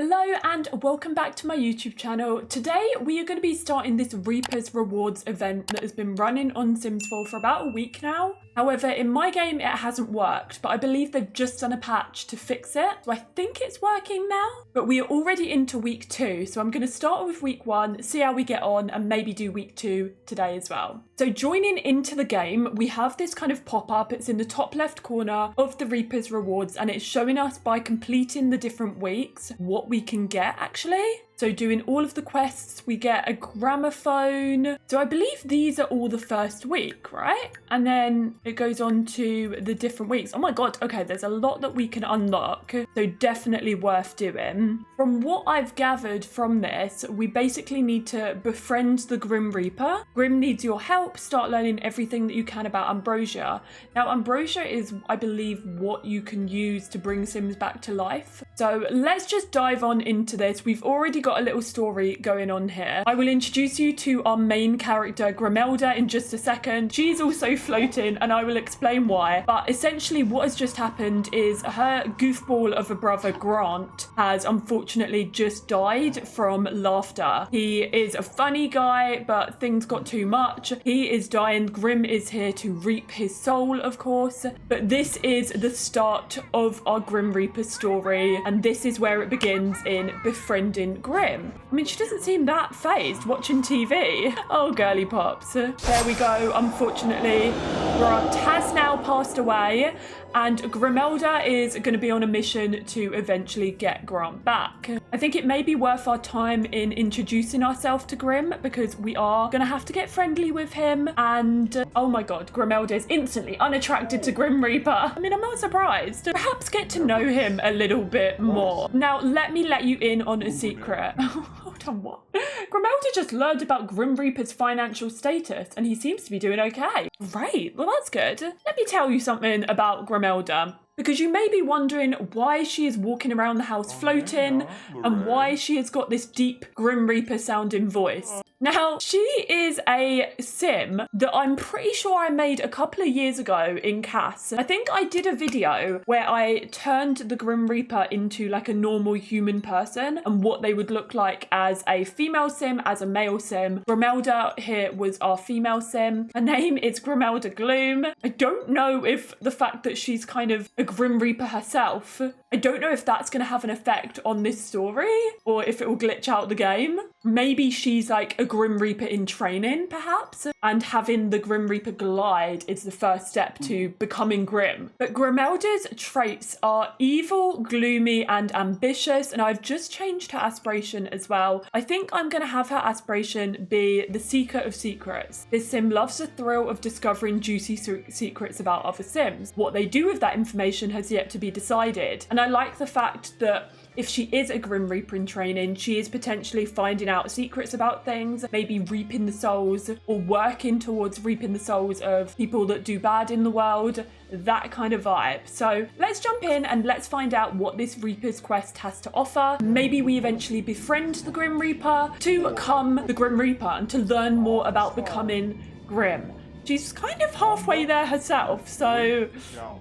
Hello and welcome back to my YouTube channel. Today we are going to be starting this Reaper's Rewards event that has been running on Sims 4 for about a week now. However, in my game it hasn't worked, but I believe they've just done a patch to fix it. So I think it's working now, but we are already into week 2. So I'm going to start with week 1, see how we get on, and maybe do week 2 today as well. So joining into the game, we have this kind of pop-up. It's in the top left corner of the Reaper's Rewards, and it's showing us by completing the different weeks what we can get actually. So doing all of the quests, we get a gramophone. So I believe these are all the first week, right? And then it goes on to the different weeks. Oh my God, okay, there's a lot that we can unlock. So definitely worth doing. From what I've gathered from this, we basically need to befriend the Grim Reaper. Grim needs your help, start learning everything that you can about Ambrosia. Now, Ambrosia is, I believe, what you can use to bring Sims back to life. So let's just dive on into this. We've already got a little story going on here. I will introduce you to our main character Grimelda in just a second. She's also floating and I will explain why. But essentially what has just happened is her goofball of a brother Grant has unfortunately just died from laughter. He is a funny guy, but things got too much. He is dying. Grim is here to reap his soul, of course. But this is the start of our Grim Reaper story, and this is where it begins in befriending Grim. I mean, she doesn't seem that phased watching TV. Oh, girly pops. There we go. Unfortunately, Grant has now passed away, and Grimelda is going to be on a mission to eventually get Grant back. I think it may be worth our time in introducing ourselves to Grim, because we are going to have to get friendly with him. And oh my God, Grimelda is instantly unattracted to Grim Reaper. I mean, I'm not surprised. Perhaps get to know him a little bit more. Now, let me let you in on a secret. Hold on, what? Grimelda just learned about Grim Reaper's financial status, and he seems to be doing okay. Great, well that's good. Let me tell you something about Grimelda. Because you may be wondering why she is walking around the house floating and why she has got this deep Grim Reaper sounding voice. Now, she is a sim that I'm pretty sure I made a couple of years ago in CAS. I think I did a video where I turned the Grim Reaper into like a normal human person and what they would look like as a female sim, as a male sim. Grimelda here was our female sim. Her name is Grimelda Gloom. I don't know if the fact that she's kind of a Grim Reaper herself, I don't know if that's going to have an effect on this story or if it will glitch out the game. Maybe she's like a Grim Reaper in training, perhaps, and having the Grim Reaper glide is the first step to becoming Grim. But Grimelda's traits are evil, gloomy, and ambitious, and I've just changed her aspiration as well. I think I'm going to have her aspiration be the Seeker of Secrets. This sim loves the thrill of discovering juicy secrets about other sims. What they do with that information has yet to be decided. And I like the fact that if she is a Grim Reaper in training, she is potentially finding out secrets about things, maybe reaping the souls or working towards reaping the souls of people that do bad in the world, that kind of vibe. So let's jump in and let's find out what this Reaper's quest has to offer. Maybe we eventually befriend the Grim Reaper to become the Grim Reaper and to learn more about becoming Grim. She's kind of halfway there herself, so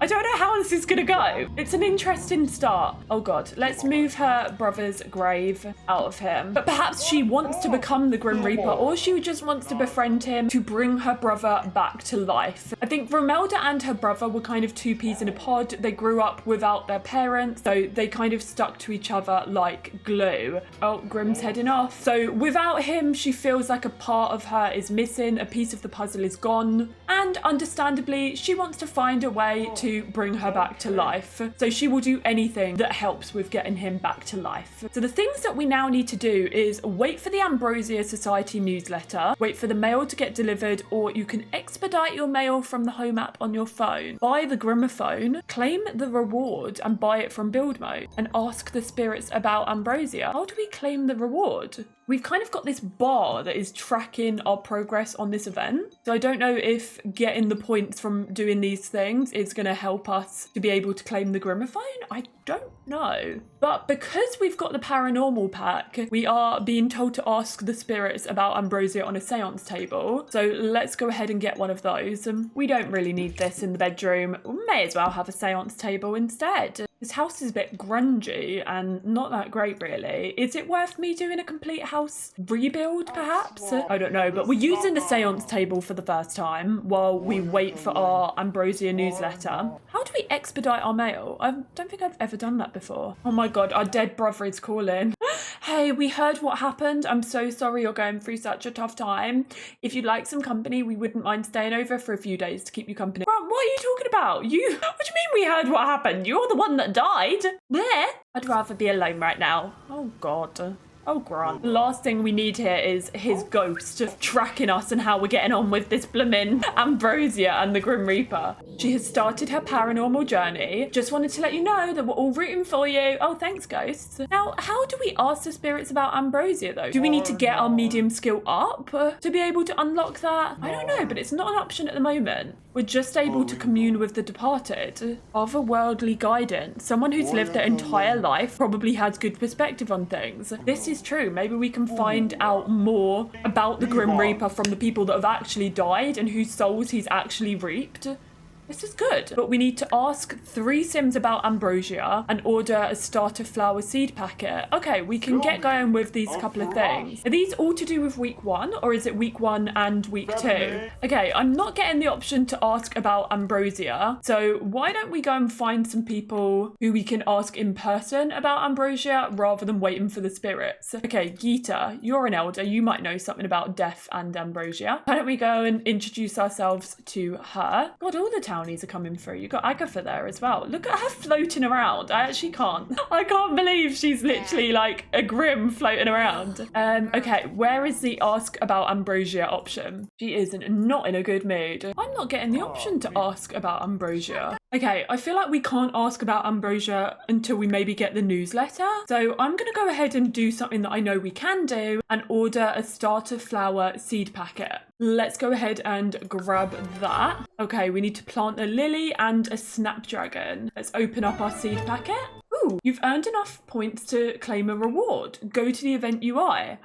I don't know how this is going to go. It's an interesting start. Oh God, let's move her brother's grave out of him. But perhaps she wants to become the Grim Reaper, or she just wants to befriend him to bring her brother back to life. I think Grimelda and her brother were kind of two peas in a pod. They grew up without their parents, so they kind of stuck to each other like glue. Oh, Grim's heading off. So without him, she feels like a part of her is missing. A piece of the puzzle is gone. And understandably, she wants to find a way to bring her back to life. So she will do anything that helps with getting him back to life. So the things that we now need to do is wait for the Ambrosia Society newsletter, wait for the mail to get delivered, or you can expedite your mail from the home app on your phone. Buy the gramophone, claim the reward and buy it from build mode, and ask the spirits about Ambrosia. How do we claim the reward? We've kind of got this bar that is tracking our progress on this event. So I don't know if getting the points from doing these things is going to help us to be able to claim the gramophone. I don't know. But because we've got the paranormal pack, we are being told to ask the spirits about Ambrosia on a seance table. So let's go ahead and get one of those. We don't really need this in the bedroom. We may as well have a seance table instead. This house is a bit grungy and not that great, really. Is it worth me doing a complete house rebuild, perhaps? I don't know, but we're using the seance table for the first time while we wait for our Ambrosia newsletter. How do we expedite our mail? I don't think I've ever done that before. Oh my god, our dead brother is calling. Hey, we heard what happened. I'm so sorry you're going through such a tough time. If you'd like some company, we wouldn't mind staying over for a few days to keep you company. What are you talking about? What do you mean we heard what happened? You're the one that died. Bleh. I'd rather be alone right now. Oh god. Oh, Grant. The last thing we need here is his ghost tracking us and how we're getting on with this blooming Ambrosia and the Grim Reaper. She has started her paranormal journey. Just wanted to let you know that we're all rooting for you. Oh, thanks, ghosts. Now, how do we ask the spirits about Ambrosia, though? Do we need to get our medium skill up to be able to unlock that? I don't know, but it's not an option at the moment. We're just able to commune with the departed. Otherworldly guidance. Someone who's lived their entire life probably has good perspective on things. This is true. Maybe we can find out more about the Grim Reaper from the people that have actually died and whose souls he's actually reaped. This is good. But we need to ask 3 Sims about Ambrosia and order a starter flower seed packet. Okay, we can get going with these couple of things. Are these all to do with week 1 or is it week 1 and week 2? Okay, I'm not getting the option to ask about Ambrosia. So why don't we go and find some people who we can ask in person about Ambrosia rather than waiting for the spirits? Okay, Gita, you're an elder. You might know something about death and Ambrosia. Why don't we go and introduce ourselves to her? God, all the townies are coming through. You got Agatha there as well. Look at her floating around. I actually can't. I can't believe she's literally like a Grim floating around. Okay, where is the ask about Ambrosia option? She is not in a good mood. I'm not getting the option to ask about Ambrosia. Okay, I feel like we can't ask about Ambrosia until we maybe get the newsletter. So I'm going to go ahead and do something that I know we can do and order a starter flower seed packet. Let's go ahead and grab that. Okay, we need to plant a lily and a snapdragon. Let's open up our seed packet. Ooh, you've earned enough points to claim a reward. Go to the event UI.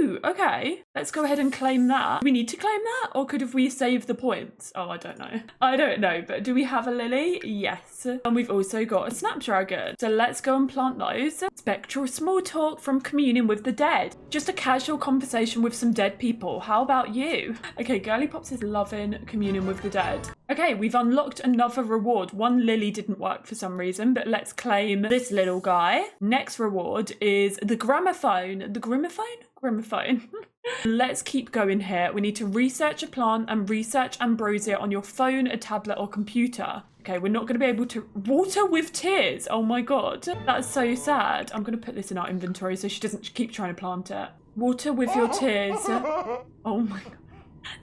Ooh, okay. Let's go ahead and claim that. Do we need to claim that? Or could have we saved the points? Oh, I don't know. I don't know, but do we have a lily? Yes. And we've also got a snapdragon. So let's go and plant those. Spectral small talk from communing with the dead. Just a casual conversation with some dead people. How about you? Okay, Girly Pops is loving communing with the dead. Okay, we've unlocked another reward. One lily didn't work for some reason, but let's claim this little guy. Next reward is the gramophone. The gramophone? Gramophone. Let's keep going here. We need to research a plant and research Ambrosia on your phone, a tablet or computer. Okay, we're not going to be able to... Water with tears. Oh my god. That's so sad. I'm going to put this in our inventory so she doesn't keep trying to plant it. Water with your tears. Oh my god.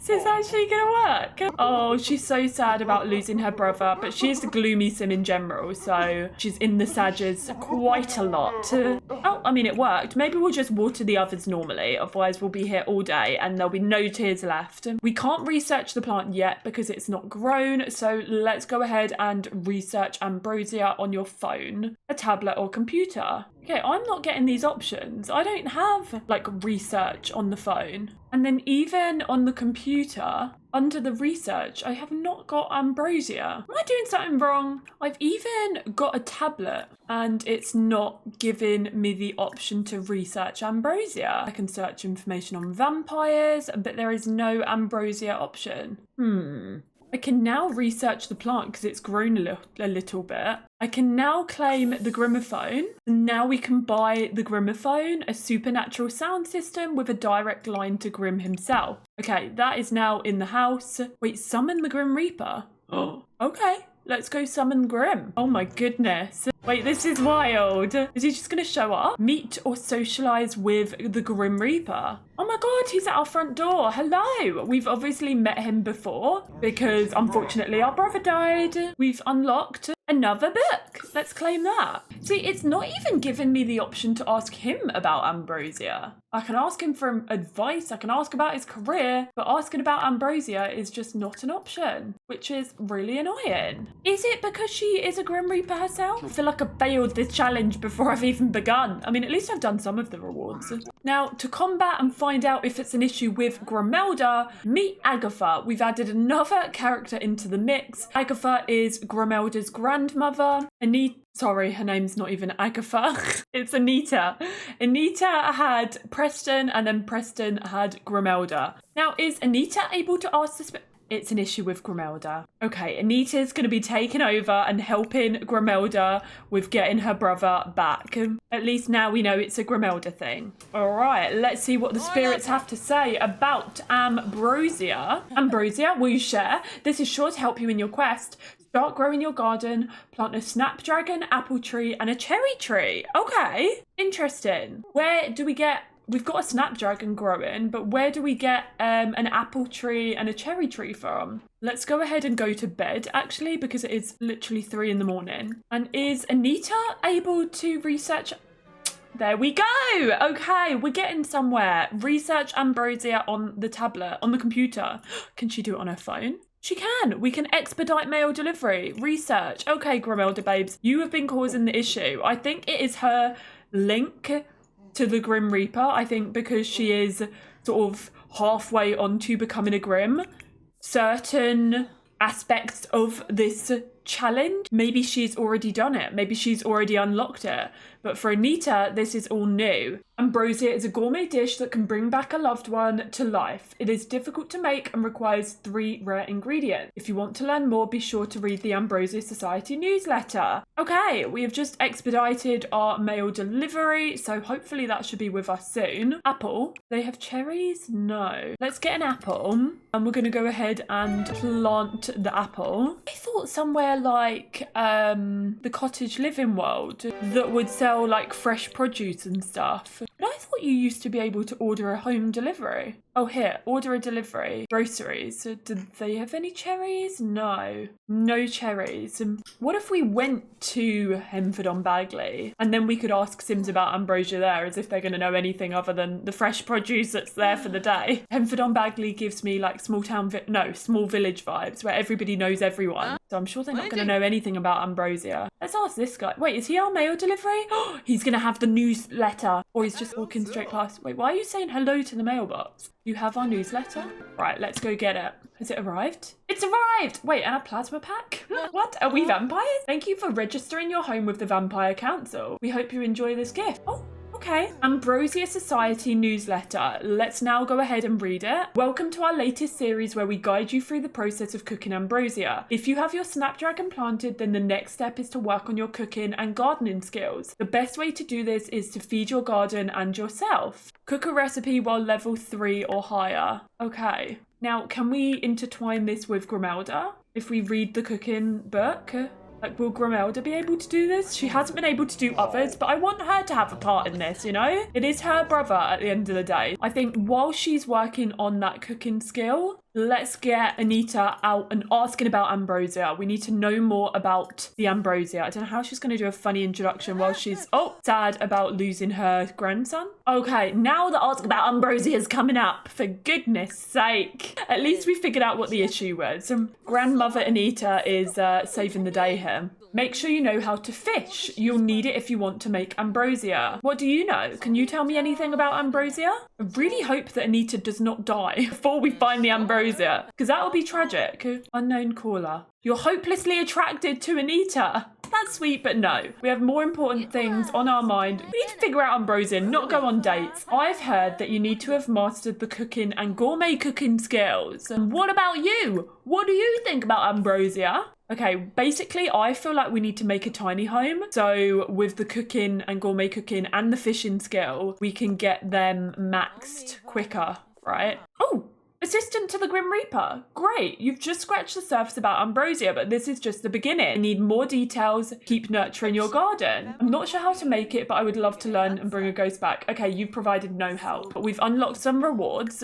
Is this actually gonna work? Oh, she's so sad about losing her brother, but she's a gloomy sim in general, so she's in the Sages quite a lot. Oh, I mean, it worked. Maybe we'll just water the others normally, otherwise we'll be here all day and there'll be no tears left. We can't research the plant yet because it's not grown, so let's go ahead and research Ambrosia on your phone, a tablet or computer. Okay, I'm not getting these options. I don't have, like, research on the phone. And then even on the computer, under the research, I have not got Ambrosia. Am I doing something wrong? I've even got a tablet and it's not giving me the option to research Ambrosia. I can search information on vampires, but there is no Ambrosia option. I can now research the plant because it's grown a little bit. I can now claim the gramophone. Now we can buy the gramophone, a supernatural sound system with a direct line to Grim himself. Okay, that is now in the house. Wait, summon the Grim Reaper? Oh, okay. Let's go summon Grim. Oh my goodness. Wait, this is wild. Is he just going to show up? Meet or socialize with the Grim Reaper. Oh my god, he's at our front door. Hello. We've obviously met him before because unfortunately our brother died. We've unlocked another book. Let's claim that. See, it's not even giving me the option to ask him about Ambrosia. I can ask him for advice, I can ask about his career, but asking about Ambrosia is just not an option, which is really annoying. Is it because she is a Grim Reaper herself? I feel like like I failed this challenge before I've even begun. I mean, at least I've done some of the rewards. Now, to combat and find out if it's an issue with Grimelda, meet Agatha. We've added another character into the mix. Agatha is Grimelda's grandmother. Anita, sorry, her name's not even Agatha. It's Anita. Anita had Preston, and then Preston had Grimelda. Now, is Anita able to ask this? It's an issue with Grimelda. Okay, Anita's going to be taking over and helping Grimelda with getting her brother back. At least now we know it's a Grimelda thing. All right, let's see what the spirits have to say about Ambrosia. Ambrosia, will you share? This is sure to help you in your quest. Start growing your garden, plant a snapdragon, apple tree, and a cherry tree. Okay, interesting. Where do we get... We've got a snapdragon growing, but where do we get an apple tree and a cherry tree from? Let's go ahead and go to bed, actually, because it is literally 3 in the morning. And is Anita able to research... There we go! Okay, we're getting somewhere. Research Ambrosia on the tablet, on the computer. Can she do it on her phone? She can. We can expedite mail delivery. Research. Okay, Grimelda babes, you have been causing the issue. I think it is her link to the Grim Reaper, I think, because she is sort of halfway onto becoming a Grim. Certain aspects of this challenge, maybe she's already done it, maybe she's already unlocked it, but for Anita, this is all new. Ambrosia is a gourmet dish that can bring back a loved one to life. It is difficult to make and requires 3 rare ingredients. If you want to learn more, be sure to read the Ambrosia Society newsletter. Okay, we have just expedited our mail delivery, so hopefully that should be with us soon. Apple. They have cherries? No. Let's get an apple, and we're going to go ahead and plant the apple. I thought somewhere like the cottage living world that would sell like fresh produce and stuff. But I thought you used to be able to order a home delivery. Oh, here, order a delivery. Groceries. Did they have any cherries? No. No cherries. What if we went to Henford-on-Bagley and then we could ask Sims about Ambrosia there, as if they're going to know anything other than the fresh produce that's there for the day. Henford-on-Bagley gives me like small village vibes where everybody knows everyone. So I'm sure they're not going to know anything about Ambrosia. Let's ask this guy. Wait, is he our mail delivery? He's going to have the newsletter, or he's just walking straight past. Wait, why are you saying hello to the mailbox? You have our newsletter? Right, let's go get it. Has it arrived? It's arrived! Wait, and a plasma pack? What? Are we vampires? Thank you for registering your home with the Vampire Council. We hope you enjoy this gift. Oh, okay. Ambrosia Society newsletter. Let's now go ahead and read it. Welcome to our latest series where we guide you through the process of cooking ambrosia. If you have your snapdragon planted, then the next step is to work on your cooking and gardening skills. The best way to do this is to feed your garden and yourself. Cook a recipe while level 3 or higher. Okay. Now, can we intertwine this with Grimelda? If we read the cooking book? Like, will Grimelda be able to do this? She hasn't been able to do others, but I want her to have a part in this, you know? It is her brother at the end of the day. I think while she's working on that cooking skill, let's get Anita out and asking about Ambrosia. We need to know more about the Ambrosia. I don't know how she's going to do a funny introduction while she's, sad about losing her grandson. Okay, now the ask about Ambrosia is coming up, for goodness sake. At least we figured out what the issue was. Grandmother Anita is saving the day here. Make sure you know how to fish. You'll need it if you want to make ambrosia. What do you know? Can you tell me anything about ambrosia? I really hope that Anita does not die before we find the ambrosia, because that will be tragic. Unknown caller. You're hopelessly attracted to Anita. That's sweet, but no. We have more important things on our mind. We need to figure out ambrosia, not go on dates. I've heard that you need to have mastered the cooking and gourmet cooking skills. And what about you? What do you think about ambrosia? Okay, basically, I feel like we need to make a tiny home. So with the cooking and gourmet cooking and the fishing skill, we can get them maxed quicker, right? Oh, assistant to the Grim Reaper. Great, you've just scratched the surface about ambrosia, but this is just the beginning. I need more details. Keep nurturing your garden. I'm not sure how to make it, but I would love to learn and bring a ghost back. Okay, you've provided no help, but we've unlocked some rewards.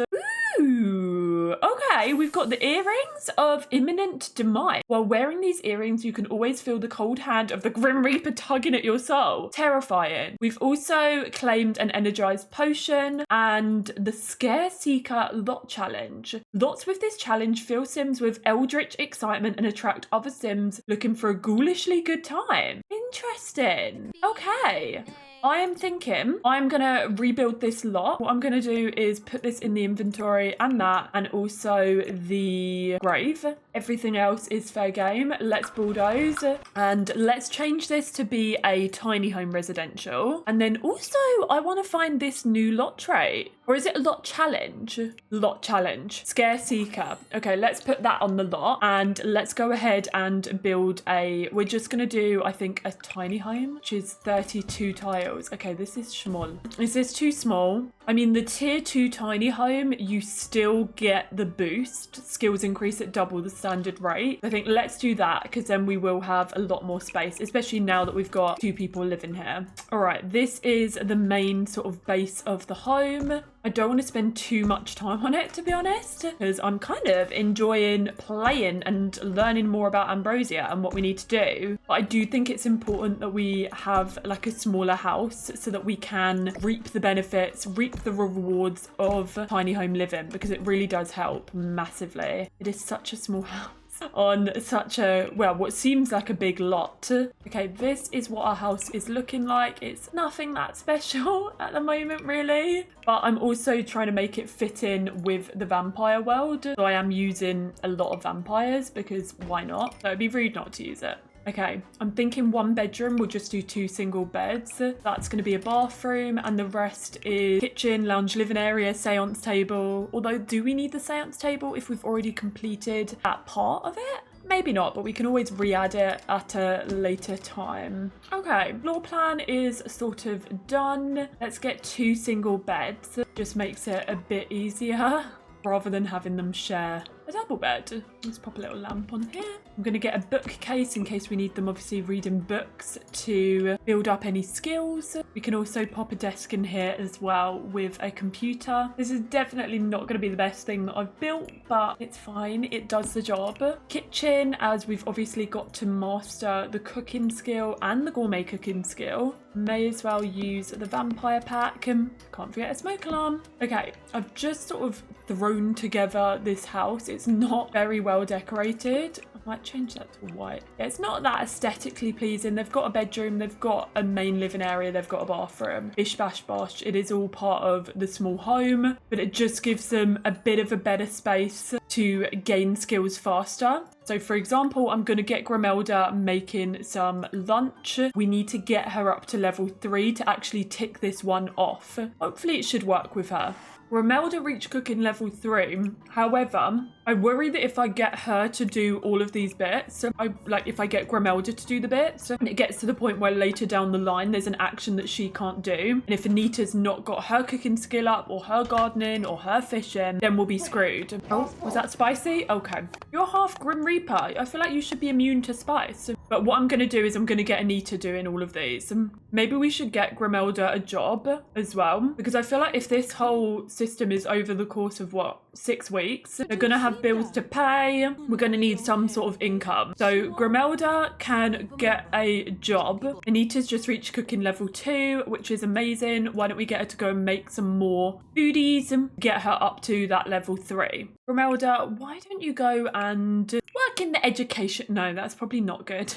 Ooh, okay, we've got the earrings of imminent demise. While wearing these earrings, you can always feel the cold hand of the Grim Reaper tugging at your soul. Terrifying. We've also claimed an energized potion and the Scare Seeker Lot Challenge. Lots with this challenge fill Sims with eldritch excitement and attract other Sims looking for a ghoulishly good time. interesting. Okay. I am thinking I'm gonna rebuild this lot. What I'm gonna do is put this in the inventory and that, and also the grave. Everything else is fair game. Let's bulldoze and let's change this to be a tiny home residential. And then also I want to find this new lot trait. Or is it a lot challenge? Lot challenge. Scare seeker. Okay, let's put that on the lot and let's go ahead and build we're just gonna do, I think, a tiny home, which is 32 tiles. Okay, this is small. Is this too small? I mean, the tier 2 tiny home, you still get the boost. Skills increase at double the standard rate. I think let's do that because then we will have a lot more space, especially now that we've got 2 people living here. All right, this is the main sort of base of the home. I don't want to spend too much time on it, to be honest, because I'm kind of enjoying playing and learning more about Ambrosia and what we need to do. But I do think it's important that we have like a smaller house so that we can reap the benefits, reap the rewards of tiny home living, because it really does help massively. It is such a small house on such a, well, what seems like a big lot. Okay, this is what our house is looking like. It's nothing that special at the moment, really. But I'm also trying to make it fit in with the vampire world. So I am using a lot of vampires because why not? So it'd be rude not to use it. Okay, I'm thinking 1 bedroom, we'll just do 2 single beds. That's going to be a bathroom and the rest is kitchen, lounge, living area, seance table. Although, do we need the seance table if we've already completed that part of it? Maybe not, but we can always re-add it at a later time. Okay, floor plan is sort of done. Let's get 2 single beds. Just makes it a bit easier rather than having them share a double bed. Let's pop a little lamp on here. I'm going to get a bookcase in case we need them, obviously reading books to build up any skills. We can also pop a desk in here as well with a computer. This is definitely not going to be the best thing that I've built, but it's fine. It does the job. Kitchen, as we've obviously got to master the cooking skill and the gourmet cooking skill. May as well use the vampire pack. Can't forget a smoke alarm. Okay, I've just sort of thrown together this house. It's not very well decorated. I might change that to white. Yeah, it's not that aesthetically pleasing. They've got a bedroom, they've got a main living area, they've got a bathroom. Bish bash bosh. It is all part of the small home, but it just gives them a bit of a better space to gain skills faster. So for example, I'm going to get Grimelda making some lunch. We need to get her up to level 3 to actually tick this one off. Hopefully it should work with her. Grimelda reached cooking level 3. However, I worry that if I get her to do all of these bits, if I get Grimelda to do the bits, and it gets to the point where later down the line there's an action that she can't do, and if Anita's not got her cooking skill up, or her gardening, or her fishing, then we'll be screwed. Oh, was that spicy? Okay. You're half Grim Reaper. I feel like you should be immune to spice. But what I'm going to do is I'm going to get Anita doing all of these. Maybe we should get Grimelda a job as well, because I feel like if this whole system is over the course of, 6 weeks, they're going to have bills to pay. We're going to need some sort of income. So Grimelda can get a job. Anita's just reached cooking level 2, which is amazing. Why don't we get her to go and make some more foodies and get her up to that level 3? Grimelda, why don't you go and work in the education? No, that's probably not good.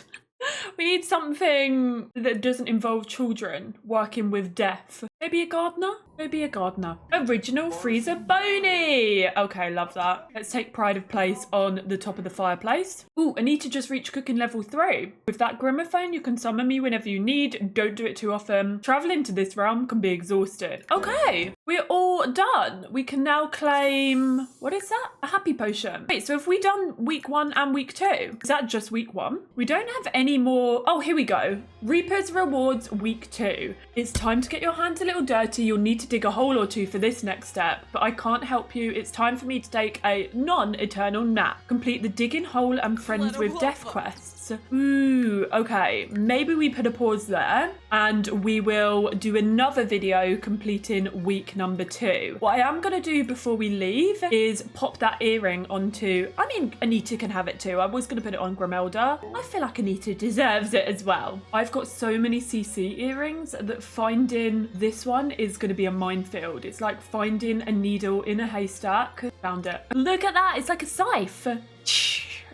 We need something that doesn't involve children working with death. Maybe a gardener? Maybe a gardener. Original freezer Boney! Okay, love that. Let's take pride of place on the top of the fireplace. Ooh, Anita just reached cooking level 3. With that gramophone, you can summon me whenever you need. Don't do it too often. Traveling to this realm can be exhausted. Okay, we're all done. We can now claim... What is that? A happy potion. Wait, so have we done week 1 and week 2? Is that just week 1? We don't have any more... Oh, here we go. Reaper's Rewards week 2. It's time to get your hands a little dirty. You'll need to dig a hole or 2 for this next step, but I can't help you. It's time for me to take a non-eternal nap. Complete the digging hole and friends with death quests. Ooh, okay. Maybe we put a pause there and we will do another video completing week number 2. What I am going to do before we leave is pop that earring onto... I mean, Anita can have it too. I was going to put it on Grimelda. I feel like Anita deserves it as well. I've got so many CC earrings that finding this one is going to be a minefield. It's like finding a needle in a haystack. Found it. Look at that. It's like a scythe.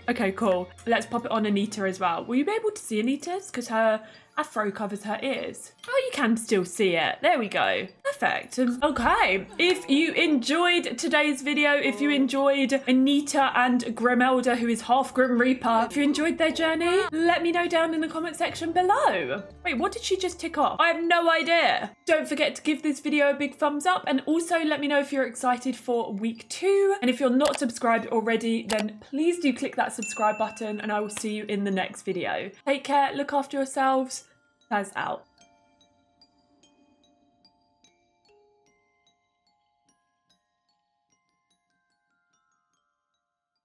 Okay, cool. Let's pop it on Anita as well. Will you be able to see Anita's? Because her afro covers her ears. Oh, you can still see it. There we go. Perfect. Okay, if you enjoyed today's video, if you enjoyed Anita and Grimelda, who is half Grim Reaper, if you enjoyed their journey, let me know down in the comment section below. Wait, what did she just tick off? I have no idea. Don't forget to give this video a big thumbs up, and also let me know if you're excited for week 2. And if you're not subscribed already, then please do click that subscribe button, and I will see you in the next video. Take care, look after yourselves. Taz out.